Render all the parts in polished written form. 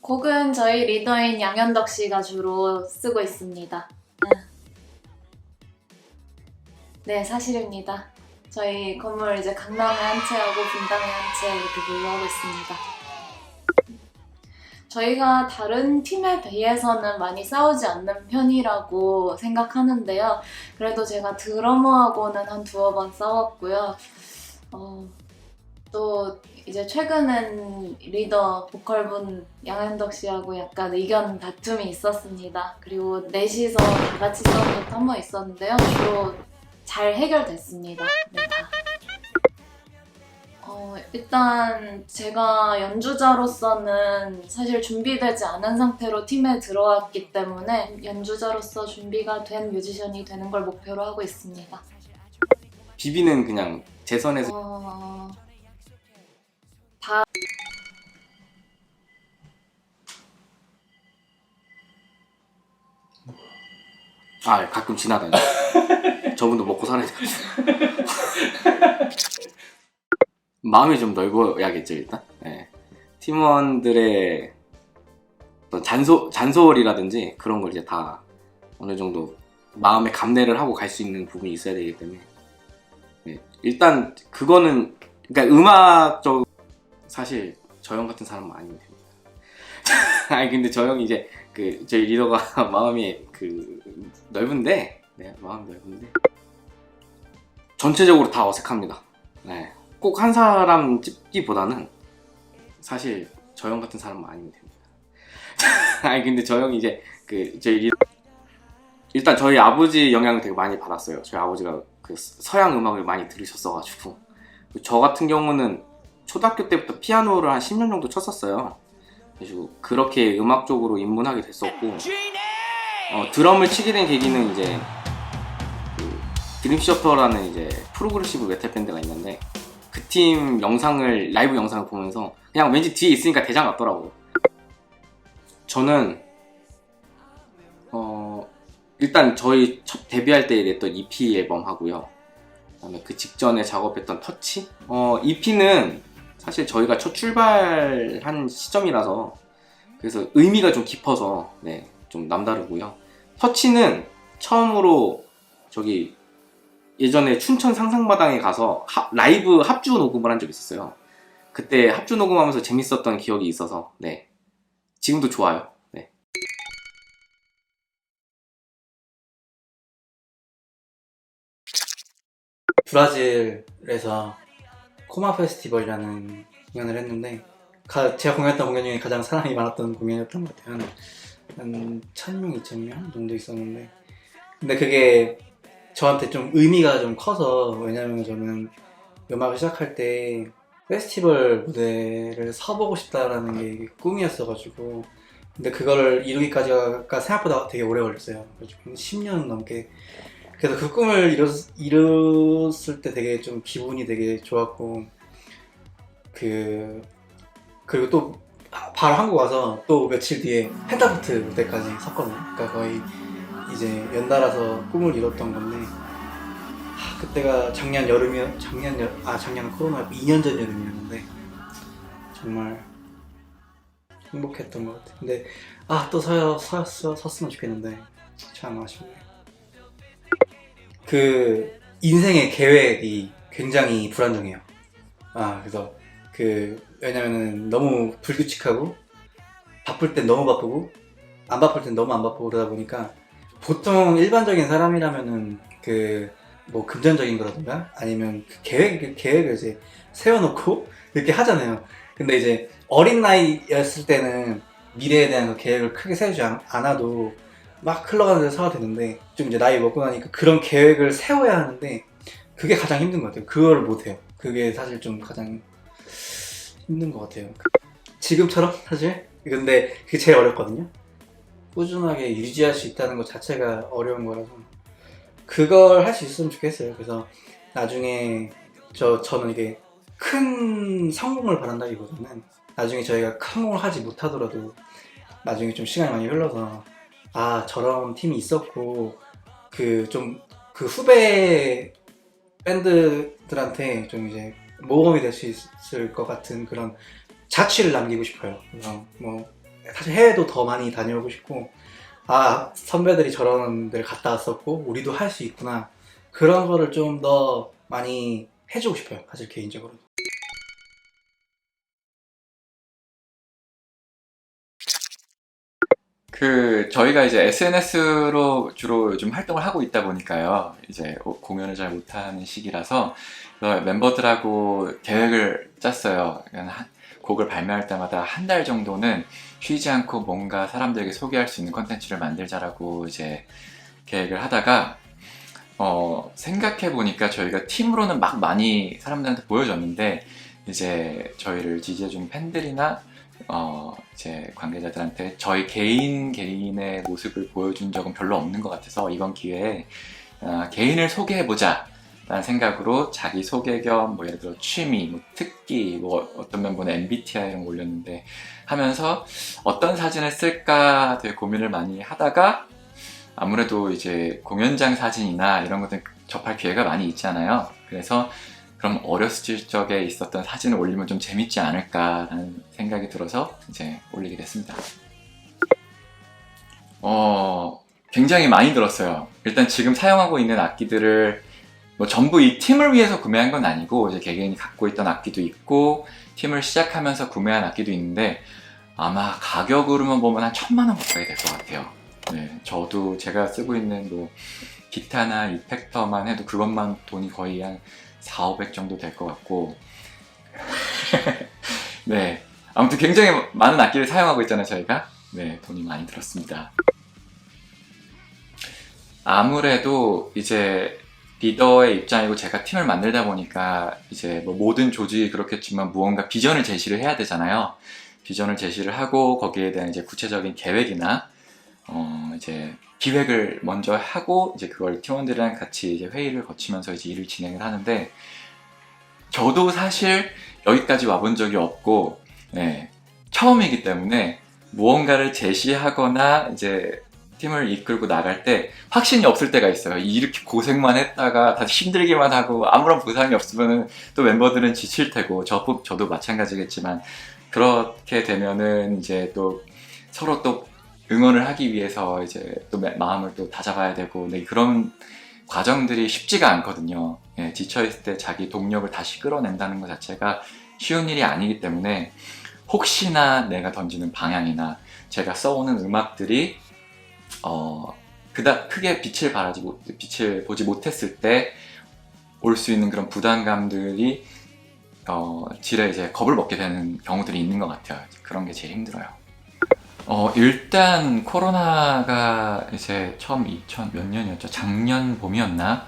곡은 저희 리더인 양현덕 씨가 주로 쓰고 있습니다. 네, 사실입니다. 저희 건물 이제 강남에 한 채하고 분당에 한 채 이렇게 분류하고 있습니다. 저희가 다른 팀에 비해서는 많이 싸우지 않는 편이라고 생각하는데요. 그래도 제가 드러머하고는 한 두어 번 싸웠고요. 또 이제 최근엔 리더 보컬분 양현덕 씨하고 약간 의견 다툼이 있었습니다. 그리고 넷이서 다 같이 싸운 것도 한 번 있었는데요. 주로 잘 해결됐습니다. 네, 다. 일단 제가 연주자로서는 사실 준비되지 않은 상태로 팀에 들어왔기 때문에 연주자로서 준비가 된 뮤지션이 되는 걸 목표로 하고 있습니다. 비비는 그냥 제 선에서 가끔 지나다녀. 저분도 먹고 살아야 돼. 마음이 좀 넓어야겠죠 일단. 네. 팀원들의 어떤 잔소리라든지 그런 걸 이제 다 어느 정도 마음에 감내를 하고 갈 수 있는 부분이 있어야 되기 때문에 네. 일단 그거는 그러니까 음악적 사실 저 형 같은 사람은 아니면 됩니다. 아니 근데 저 형이 이제 저희 리더가 마음이 넓은데 네, 마음이 넓은데 전체적으로 다 어색합니다. 네. 꼭 한 사람 찍기보다는 사실 저 형 같은 사람은 아니면 됩니다. 아니 근데 저 형이 이제 저희 리더 일단 저희 아버지 영향을 되게 많이 받았어요. 저희 아버지가 서양 음악을 많이 들으셨어가지고 저 같은 경우는 초등학교 때부터 피아노를 한 10년 정도 쳤었어요. 그래서 그렇게 음악 쪽으로 입문하게 됐었고 드럼을 치게 된 계기는 이제 드림셔터라는 이제 프로그레시브 메탈 밴드가 있는데 그 팀 라이브 영상을 보면서 그냥 왠지 뒤에 있으니까 대장 같더라고요. 저는 일단 저희 첫 데뷔할 때 냈던 EP 앨범 하고요. 그다음에 그 직전에 작업했던 터치? EP는 사실 저희가 첫 출발한 시점이라서 그래서 의미가 좀 깊어서 네, 좀 남다르고요. 터치는 처음으로 저기 예전에 춘천 상상마당에 가서 라이브 합주 녹음을 한 적이 있었어요. 그때 합주 녹음하면서 재밌었던 기억이 있어서 네, 지금도 좋아요. 네. 브라질에서 코마 페스티벌이라는 공연을 했는데 제가 공연했던 공연 중에 가장 사람이 많았던 공연이었던 것 같아요. 한 1000명, 2000명 정도 있었는데 근데 그게 저한테 좀 의미가 좀 커서 왜냐면 저는 음악을 시작할 때 페스티벌 무대를 서보고 싶다라는 게 꿈이었어가지고 근데 그걸 이루기까지가 생각보다 되게 오래 걸렸어요. 한 10년 넘게. 그래서 그 꿈을 이뤘을 때 되게 좀 기분이 되게 좋았고 그리고 또 바로 한국 와서 또 며칠 뒤에 펜타포트 무대까지 섰거든요. 그러니까 거의 이제 연달아서 꿈을 이뤘던 건데 그때가 작년 코로나 2년 전 여름이었는데 정말 행복했던 것 같아요. 근데 또 섰으면 좋겠는데 참 아쉽네요. 인생의 계획이 굉장히 불안정해요. 그래서 왜냐면은 너무 불규칙하고 바쁠 땐 너무 바쁘고 안 바쁠 땐 너무 안 바쁘고 그러다 보니까 보통 일반적인 사람이라면은 뭐 금전적인 거라든가 아니면 계획을 이제 세워놓고 이렇게 하잖아요. 근데 이제 어린 나이였을 때는 미래에 대한 계획을 크게 세우지 않아도 막 흘러가는 데서 살아도 되는데 좀 이제 나이 먹고 나니까 그런 계획을 세워야 하는데 그게 가장 힘든 것 같아요. 그거를 못해요. 그게 사실 좀 가장 힘든 것 같아요. 지금처럼 사실 근데 그게 제일 어렵거든요. 꾸준하게 유지할 수 있다는 것 자체가 어려운 거라서 그걸 할 수 있으면 좋겠어요. 그래서 나중에 저는 이게 큰 성공을 바란다기보다는 나중에 저희가 큰 성공을 하지 못하더라도 나중에 좀 시간이 많이 흘러서 저런 팀이 있었고 그 후배 밴드들한테 좀 이제 모험이 될 수 있을 것 같은 그런 자취를 남기고 싶어요. 그래서 뭐 사실 해외도 더 많이 다녀오고 싶고, 아, 선배들이 저런 데를 갔다 왔었고 우리도 할 수 있구나, 그런 거를 좀 더 많이 해주고 싶어요, 사실 개인적으로. 저희가 이제 SNS로 주로 요즘 활동을 하고 있다 보니까요. 이제 공연을 잘 못하는 시기라서 멤버들하고 계획을 짰어요. 그러니까 곡을 발매할 때마다 한 달 정도는 쉬지 않고 뭔가 사람들에게 소개할 수 있는 컨텐츠를 만들자라고 이제 계획을 하다가 생각해 보니까 저희가 팀으로는 막 많이 사람들한테 보여줬는데 이제 저희를 지지해준 팬들이나 이제 관계자들한테 저희 개인의 모습을 보여준 적은 별로 없는 것 같아서 이번 기회에 개인을 소개해보자 라는 생각으로 자기 소개 겸 뭐 예를 들어 취미, 뭐 특기, 뭐 어떤 멤버는 MBTI 이런 거 올렸는데 하면서 어떤 사진을 쓸까 되게 고민을 많이 하다가 아무래도 이제 공연장 사진이나 이런 것들 접할 기회가 많이 있잖아요. 그래서 그럼 어렸을 적에 있었던 사진을 올리면 좀 재밌지 않을까라는 생각이 들어서 이제 올리게 됐습니다. 굉장히 많이 들었어요. 일단 지금 사용하고 있는 악기들을 뭐 전부 이 팀을 위해서 구매한 건 아니고 이제 개개인이 갖고 있던 악기도 있고 팀을 시작하면서 구매한 악기도 있는데 아마 가격으로만 보면 한 1,000만 원 가까이 될 것 같아요. 네, 저도 제가 쓰고 있는 뭐 기타나 이펙터만 해도 그것만 돈이 거의 한 400, 500 정도 될 것 같고 네, 아무튼 굉장히 많은 악기를 사용하고 있잖아요 저희가. 네, 돈이 많이 들었습니다. 아무래도 이제 리더의 입장이고 제가 팀을 만들다 보니까 이제 뭐 모든 조직이 그렇겠지만 무언가 비전을 제시를 해야 되잖아요. 비전을 제시를 하고 거기에 대한 이제 구체적인 계획이나 이제 기획을 먼저 하고 이제 그걸 팀원들이랑 같이 이제 회의를 거치면서 이제 일을 진행을 하는데 저도 사실 여기까지 와본 적이 없고 네, 처음이기 때문에 무언가를 제시하거나 이제 팀을 이끌고 나갈 때 확신이 없을 때가 있어요. 이렇게 고생만 했다가 다 힘들기만 하고 아무런 보상이 없으면 또 멤버들은 지칠 테고 저도 마찬가지겠지만 그렇게 되면은 이제 또 서로 또 응원을 하기 위해서 이제 또 마음을 또 다잡아야 되고 네, 그런 과정들이 쉽지가 않거든요. 예, 지쳐있을 때 자기 동력을 다시 끌어낸다는 것 자체가 쉬운 일이 아니기 때문에 혹시나 내가 던지는 방향이나 제가 써오는 음악들이 그닥 크게 빛을 보지 못했을 때 올 수 있는 그런 부담감들이 지레 이제 겁을 먹게 되는 경우들이 있는 것 같아요. 그런 게 제일 힘들어요. 일단 코로나가 이제 처음 2000 몇 년이었죠? 작년 봄이었나?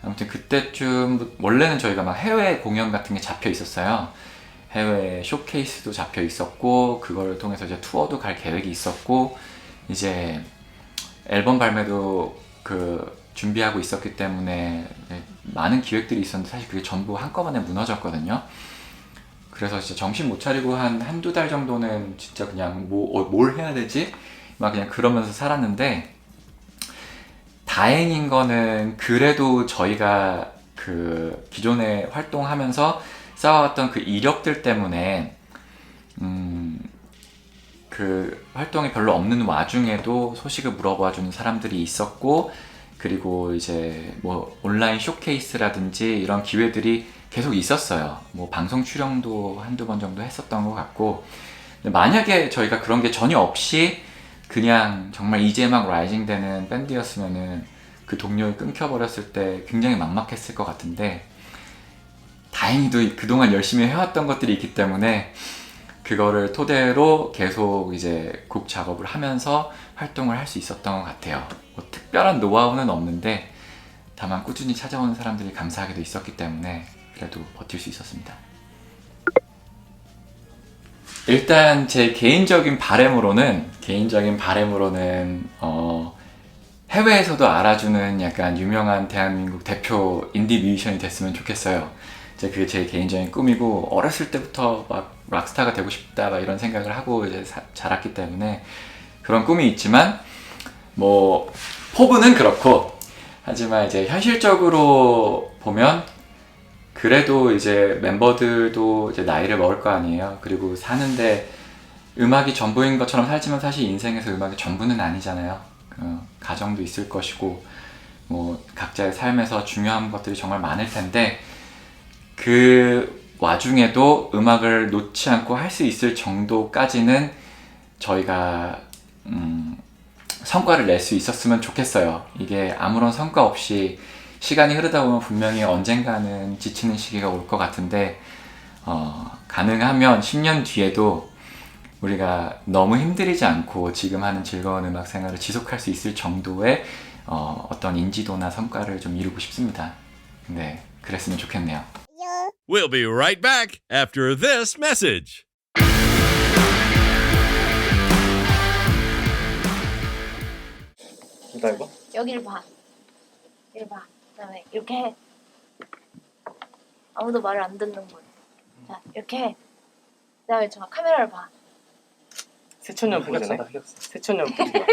아무튼 그때쯤 원래는 저희가 막 해외 공연 같은 게 잡혀 있었어요. 해외 쇼케이스도 잡혀 있었고 그걸 통해서 이제 투어도 갈 계획이 있었고 이제 앨범 발매도 준비하고 있었기 때문에 많은 기획들이 있었는데 사실 그게 전부 한꺼번에 무너졌거든요. 그래서 진짜 정신 못 차리고 한두 달 정도는 진짜 그냥 뭘 해야 되지? 막 그냥 그러면서 살았는데 다행인 거는 그래도 저희가 기존에 활동하면서 쌓아왔던 그 이력들 때문에 그 활동이 별로 없는 와중에도 소식을 물어봐주는 사람들이 있었고 그리고 이제 뭐 온라인 쇼케이스라든지 이런 기회들이 계속 있었어요. 뭐 방송 출연도 한두 번 정도 했었던 것 같고 근데 만약에 저희가 그런 게 전혀 없이 그냥 정말 이제 막 라이징 되는 밴드였으면은 그 동력이 끊겨버렸을 때 굉장히 막막했을 것 같은데 다행히도 그동안 열심히 해왔던 것들이 있기 때문에 그거를 토대로 계속 이제 곡 작업을 하면서 활동을 할 수 있었던 것 같아요. 뭐 특별한 노하우는 없는데 다만 꾸준히 찾아오는 사람들이 감사하게도 있었기 때문에 그래도 버틸 수 있었습니다. 일단 제 개인적인 바람으로는 해외에서도 알아주는 약간 유명한 대한민국 대표 인디 뮤지션이 됐으면 좋겠어요. 그게 제 개인적인 꿈이고 어렸을 때부터 막 락스타가 되고 싶다 막 이런 생각을 하고 이제 자랐기 때문에 그런 꿈이 있지만 뭐 포부는 그렇고 하지만 이제 현실적으로 보면 그래도 이제 멤버들도 이제 나이를 먹을 거 아니에요. 그리고 사는데 음악이 전부인 것처럼 살지만 사실 인생에서 음악이 전부는 아니잖아요. 가정도 있을 것이고 뭐 각자의 삶에서 중요한 것들이 정말 많을 텐데 그 와중에도 음악을 놓지 않고 할 수 있을 정도까지는 저희가 성과를 낼 수 있었으면 좋겠어요. 이게 아무런 성과 없이 시간이 흐르다 보면 분명히 언젠가는 지치는 시기가 올 것 같은데 가능하면 10년 뒤에도 우리가 너무 힘들이지 않고 지금 하는 즐거운 음악 생활을 지속할 수 있을 정도의 어떤 인지도나 성과를 좀 이루고 싶습니다. 네, 그랬으면 좋겠네요. We'll be right back after this message. 기다려봐. 여기를 봐. 여기를 봐. 그다음에 이렇게 해. 아무도 말을 안 듣는 분. 자, 이렇게 해. 그다음에 저 카메라를 봐. 새천년 보잖아요. 새천년 보지 마.